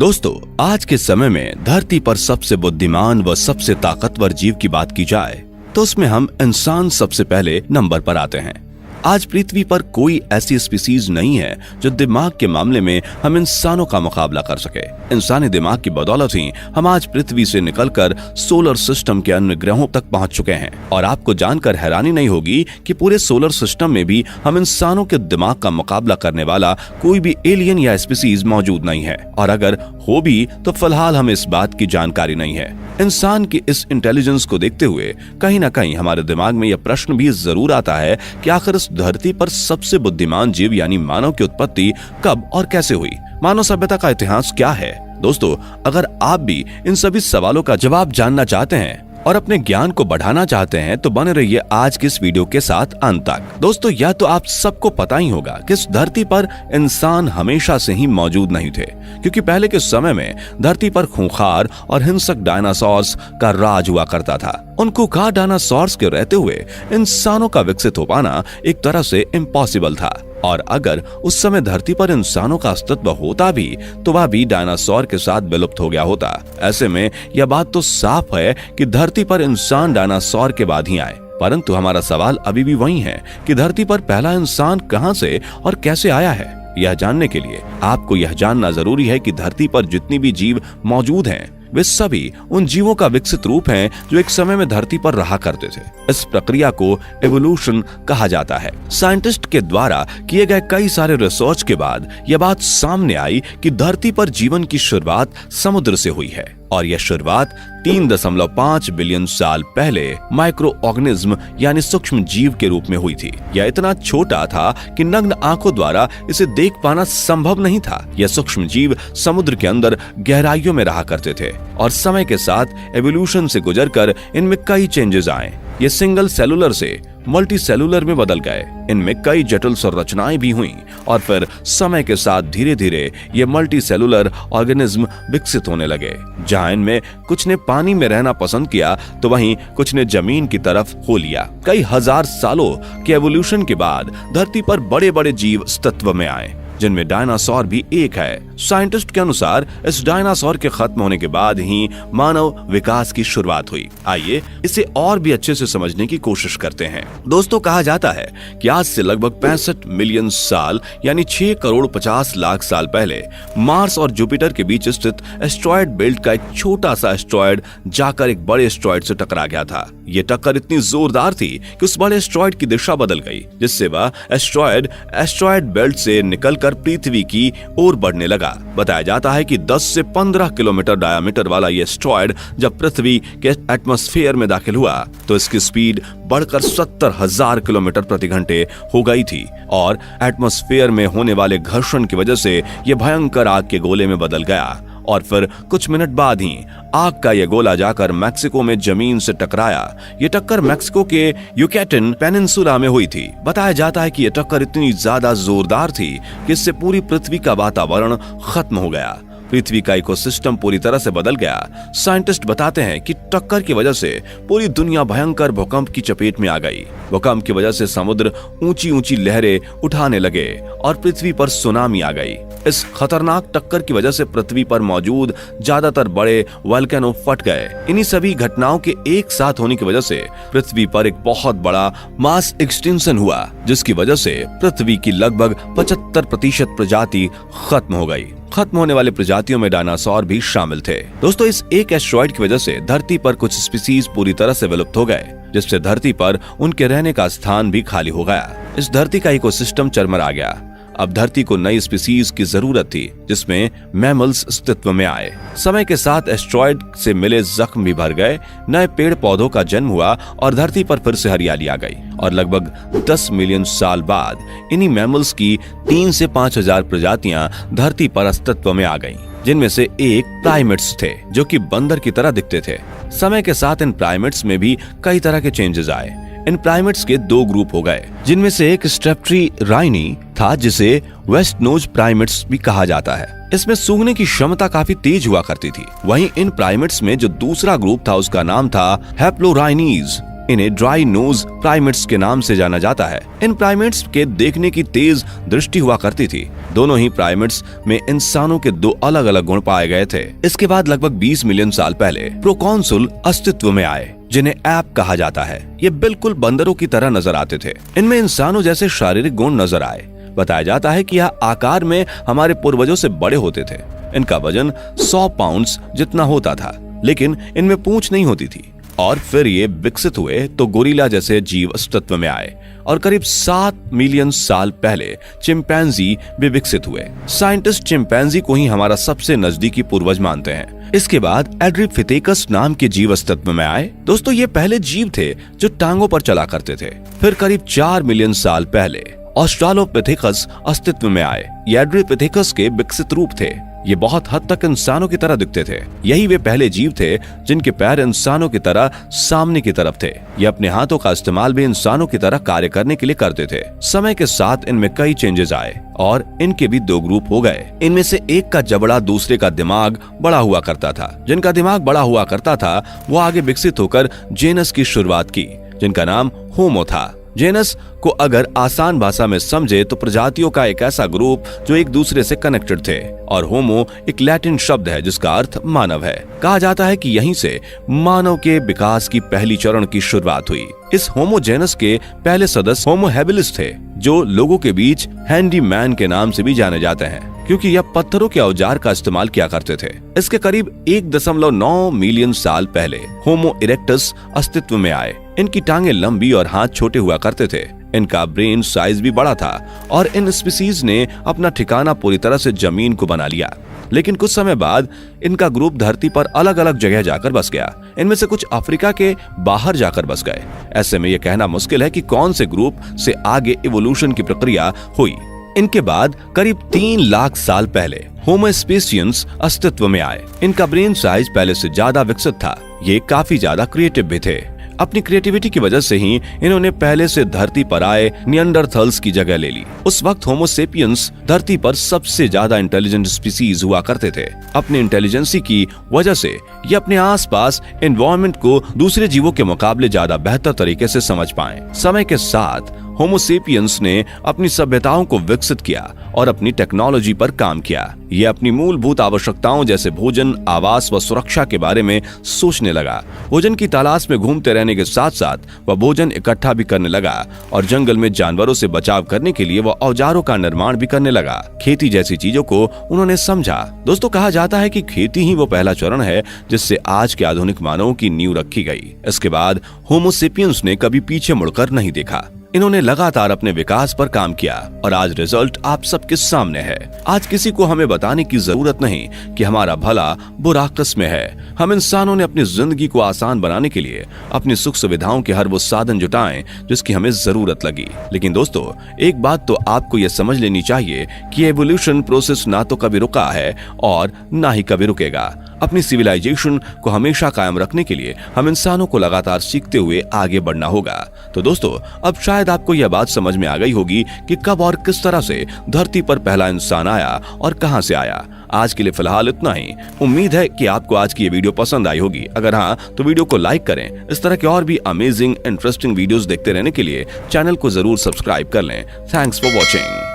दोस्तों, आज के समय में धरती पर सबसे बुद्धिमान व सबसे ताकतवर जीव की बात की जाए तो उसमें हम इंसान सबसे पहले नंबर पर आते हैं। आज पृथ्वी पर कोई ऐसी स्पीसीज नहीं है जो दिमाग के मामले में हम इंसानों का मुकाबला कर सके। इंसानी दिमाग की बदौलत ही हम आज पृथ्वी से निकलकर सोलर सिस्टम के अन्य ग्रहों तक पहुंच चुके हैं। और आपको जानकर हैरानी नहीं होगी कि पूरे सोलर सिस्टम में भी हम इंसानों के दिमाग का मुकाबला करने वाला कोई भी एलियन या स्पीसीज मौजूद नहीं है। और अगर हो भी तो फिलहाल हमें इस बात की जानकारी नहीं है। इंसान की इस इंटेलिजेंस को देखते हुए कहीं ना कहीं हमारे दिमाग में यह प्रश्न भी जरूर आता है कि आखिर इस धरती पर सबसे बुद्धिमान जीव यानी मानव की उत्पत्ति कब और कैसे हुई? मानव सभ्यता का इतिहास क्या है? दोस्तों, अगर आप भी इन सभी सवालों का जवाब जानना चाहते हैं और अपने ज्ञान को बढ़ाना चाहते हैं तो बने रहिए आज के इस वीडियो के साथ अंत तक। दोस्तों, यह तो आप सबको पता ही होगा कि इस धरती पर इंसान हमेशा से ही मौजूद नहीं थे, क्योंकि पहले के समय में धरती पर खूंखार और हिंसक डायनासोर्स का राज हुआ करता था। उन खूंखार डायनासोर्स के रहते हुए इंसानों का विकसित हो पाना एक तरह से इम्पॉसिबल था। और अगर उस समय धरती पर इंसानों का अस्तित्व होता भी तो वह भी डायनासोर के साथ विलुप्त हो गया होता। ऐसे में यह बात तो साफ है कि धरती पर इंसान डायनासोर के बाद ही आए। परंतु हमारा सवाल अभी भी वही है कि धरती पर पहला इंसान कहां से और कैसे आया है? यह जानने के लिए आपको यह जानना जरूरी है कि धरती पर जितनी भी जीव मौजूद हैं वे सभी उन जीवों का विकसित रूप हैं जो एक समय में धरती पर रहा करते थे। इस प्रक्रिया को एवोल्यूशन कहा जाता है। साइंटिस्ट के द्वारा किए गए कई सारे रिसर्च के बाद यह बात सामने आई कि धरती पर जीवन की शुरुआत समुद्र से हुई है और यह शुरुआत 3.5 बिलियन साल पहले माइक्रो ऑर्गेनिज्म यानी सूक्ष्म जीव के रूप में हुई थी। यह इतना छोटा था कि नग्न आंखों द्वारा इसे देख पाना संभव नहीं था। यह सूक्ष्म जीव समुद्र के अंदर गहराइयों में रहा करते थे और समय के साथ एवोल्यूशन से गुजरकर इनमें कई चेंजेस आए। ये सिंगल सेलुलर से मल्टी सेलुलर में बदल गए। इनमें कई जटिल संरचनाएं भी हुईं और फिर समय के साथ धीरे धीरे ये मल्टी सेलुलर ऑर्गेनिज्म विकसित होने लगे। जहां इनमें कुछ ने पानी में रहना पसंद किया तो वहीं कुछ ने जमीन की तरफ हो लिया। कई हजार सालों के एवोल्यूशन के बाद धरती पर बड़े बड़े जीव अस्तित्व में आए, जिनमें डायनासोर भी एक है। साइंटिस्ट के अनुसार इस डायनासोर के खत्म होने के बाद ही मानव विकास की शुरुआत हुई। आइए इसे और भी अच्छे से समझने की कोशिश करते हैं। दोस्तों, कहा जाता है कि आज से लगभग 65 मिलियन साल यानी 6 करोड़ 50 लाख साल पहले मार्स और जुपिटर के बीच स्थित एस्ट्रॉयड बेल्ट का एक छोटा सा एस्ट्रॉयड जाकर एक बड़े एस्ट्रॉयड से टकरा गया था। ये टक्कर इतनी जोरदार थी कि उस बड़े एस्ट्रॉयड की दिशा बदल गई, जिससे वह एस्ट्रॉयड बेल्ट से निकलकर पृथ्वी की ओर बढ़ने लगा। बताया जाता है कि 10 से 15 किलोमीटर डायामीटर वाला यह एस्ट्रॉयड जब पृथ्वी के एटमॉस्फेयर में दाखिल हुआ तो इसकी स्पीड बढ़कर 70,000 किलोमीटर प्रति घंटे हो गई थी और एटमॉस्फेयर में होने वाले घर्षण की वजह से यह भयंकर आग के गोले में बदल गया। और फिर कुछ मिनट बाद ही आग का यह गोला जाकर मैक्सिको में जमीन से टकराया। ये टक्कर मैक्सिको के युकैटन पेनिनसुला में हुई थी। बताया जाता है कि यह टक्कर इतनी ज्यादा जोरदार थी कि इससे पूरी पृथ्वी का वातावरण खत्म हो गया। पृथ्वी का इकोसिस्टम पूरी तरह से बदल गया। साइंटिस्ट बताते हैं कि टक्कर की वजह से पूरी दुनिया भयंकर भूकंप की चपेट में आ गई। भूकंप की वजह से समुद्र ऊंची ऊंची लहरें उठाने लगे और पृथ्वी पर सुनामी आ गई। इस खतरनाक टक्कर की वजह से पृथ्वी पर मौजूद ज्यादातर बड़े वोल्केनो फट गए। इन्हीं सभी घटनाओं के एक साथ होने की वजह से पृथ्वी पर एक बहुत बड़ा मास एक्सटिंक्शन हुआ, जिसकी वजह से पृथ्वी की लगभग 75% प्रजाति खत्म हो गई। खत्म होने वाले प्रजातियों में डायनासोर भी शामिल थे। दोस्तों, इस एक एस्ट्रॉयड की वजह से धरती पर कुछ स्पीसीज पूरी तरह से विलुप्त हो गए, जिससे धरती पर उनके रहने का स्थान भी खाली हो गया। इस धरती का इकोसिस्टम चरमरा गया। अब धरती को नई स्पीसीज की जरूरत थी, जिसमें मैमल्स अस्तित्व में आए। समय के साथ एस्ट्रॉयड से मिले जख्म भी भर गए, नए पेड़ पौधों का जन्म हुआ और धरती पर फिर से हरियाली आ गई। और लगभग 10 मिलियन साल बाद इन्हीं मैमल्स की 3 से 5,000 प्रजातियां धरती पर अस्तित्व में आ गईं, जिनमें से एक प्राइमेट्स थे जो कि बंदर की तरह दिखते थे। समय के साथ इन प्राइमेट्स में भी कई तरह के चेंजेस आए। इन प्राइमेट्स के 2 ग्रुप हो गए, जिनमें से एक स्ट्रेप्टोराइनी था, जिसे वेस्ट नोज प्राइमेट्स भी कहा जाता है। इसमें सूंघने की क्षमता काफी तेज हुआ करती थी। वहीं इन प्राइमेट्स में जो दूसरा ग्रुप था उसका नाम था हैप्लोराइनीज। इन्हें ड्राई नोज प्राइमेट्स के नाम से जाना जाता है। इन प्राइमेट्स के देखने की तेज दृष्टि हुआ करती थी। दोनों ही प्राइमेट्स में इंसानों के दो अलग अलग गुण पाए गए थे। इसके बाद लगभग 20 मिलियन साल पहले प्रोकॉन्सुल अस्तित्व में आए, जिन्हें ऐप कहा जाता है। ये बिल्कुल बंदरों की तरह नजर आते थे। इनमें इंसानों जैसे शारीरिक गुण नजर आए। बताया जाता है कि यह आकार में हमारे पूर्वजों से बड़े होते थे। इनका वजन 100 पाउंड्स जितना होता था, लेकिन इनमें पूंछ नहीं होती थी। और फिर ये विकसित हुए तो गोरिल्ला जैसे जीव अस्तित्व में आए और करीब 7 मिलियन साल पहले चिंपैंजी भी विकसित हुए। साइंटिस्ट चिंपैंजी को ही हमारा सबसे नजदीकी पूर्वज मानते हैं। इसके बाद एड्रिपिथेकस नाम के जीव अस्तित्व में आए। दोस्तों, ये पहले जीव थे जो टांगों पर चला करते थे। फिर करीब 4 मिलियन साल पहले ऑस्ट्रालोपिथेकस अस्तित्व में आए। ये एड्रिपिथेकस के विकसित रूप थे। ये बहुत हद तक इंसानों की तरह दिखते थे। यही वे पहले जीव थे जिनके पैर इंसानों की तरह सामने की तरफ थे। ये अपने हाथों का इस्तेमाल भी इंसानों की तरह कार्य करने के लिए करते थे। समय के साथ इनमें कई चेंजेस आए और इनके भी 2 ग्रुप हो गए। इनमें से एक का जबड़ा, दूसरे का दिमाग बड़ा हुआ करता था। जिनका दिमाग बड़ा हुआ करता था वो आगे विकसित होकर जेनस की शुरुआत की, जिनका नाम होमो था। जेनस को अगर आसान भाषा में समझे तो प्रजातियों का एक ऐसा ग्रुप जो एक दूसरे से कनेक्टेड थे। और होमो एक लैटिन शब्द है जिसका अर्थ मानव है। कहा जाता है कि यहीं से मानव के विकास की पहली चरण की शुरुआत हुई। इस होमो जेनस के पहले सदस्य होमो हैबिलिस थे, जो लोगों के बीच हैंडी मैन के नाम से भी जाने जाते हैं, क्योंकि यह पत्थरों के औजार का इस्तेमाल किया करते थे। इसके करीब 1.9 मिलियन साल पहले होमो इरेक्टस अस्तित्व में आए। इनकी टांगें लंबी और हाथ छोटे हुआ करते थे। इनका ब्रेन साइज भी बड़ा था और इन स्पीसीज ने अपना ठिकाना पूरी तरह से जमीन को बना लिया। लेकिन कुछ समय बाद इनका ग्रुप धरती पर अलग अलग जगह जाकर बस गया। इनमें से कुछ अफ्रीका के बाहर जाकर बस गए। ऐसे में यह कहना मुश्किल है कि कौन से ग्रुप से आगे इवोल्यूशन की प्रक्रिया हुई। इनके बाद करीब 3 लाख साल पहले होमो स्पेसियंस अस्तित्व में आए। इनका ब्रेन साइज पहले से ज्यादा विकसित था। ये काफी ज्यादा क्रिएटिव भी थे। अपनी क्रिएटिविटी की वजह से ही इन्होंने पहले से धरती पर आए निएंडरथल्स की जगह ले ली। उस वक्त होमो सेपियंस धरती पर सबसे ज्यादा इंटेलिजेंट स्पीसीज हुआ करते थे। अपनी इंटेलिजेंसी की वजह से ये अपने आसपास एनवायरनमेंट को दूसरे जीवों के मुकाबले ज्यादा बेहतर तरीके से समझ पाए। समय के साथ होमो सेपियंस ने अपनी सभ्यताओं को विकसित किया और अपनी टेक्नोलॉजी पर काम किया। ये अपनी मूलभूत आवश्यकताओं जैसे भोजन, आवास व सुरक्षा के बारे में सोचने लगा। भोजन की तलाश में घूमते रहने के साथ साथ वह भोजन इकट्ठा भी करने लगा और जंगल में जानवरों से बचाव करने के लिए वह औजारों का निर्माण भी करने लगा। खेती जैसी चीजों को उन्होंने समझा। दोस्तों, कहा जाता है कि खेती ही वो पहला चरण है जिससे आज के आधुनिक मानवों की नींव रखी गई। इसके बाद होमो सेपियंस ने कभी पीछे मुड़कर नहीं देखा। इन्होंने लगातार अपने विकास पर काम किया और आज रिजल्ट आप सबके सामने है। आज किसी को हमें बताने की जरूरत नहीं कि हमारा भला बुरा किसमें है। हम इंसानों ने अपनी जिंदगी को आसान बनाने के लिए अपनी सुख सुविधाओं के हर वो साधन जुटाएं जिसकी हमें जरूरत लगी। लेकिन दोस्तों, एक बात तो आपको यह समझ लेनी चाहिए कि एवोल्यूशन प्रोसेस ना तो कभी रुका है और ना ही कभी रुकेगा। अपनी सिविलाइजेशन को हमेशा कायम रखने के लिए हम इंसानों को लगातार सीखते हुए आगे बढ़ना होगा। तो दोस्तों, अब शायद आपको यह बात समझ में आ गई होगी कि कब और किस तरह से धरती पर पहला इंसान आया और कहां से आया। आज के लिए फिलहाल इतना ही। उम्मीद है कि आपको आज की ये वीडियो पसंद आई होगी। अगर हाँ, तो वीडियो को लाइक करें। इस तरह के और भी अमेजिंग इंटरेस्टिंग वीडियोस देखते रहने के लिए चैनल को जरूर सब्सक्राइब कर लें। Thanks for watching.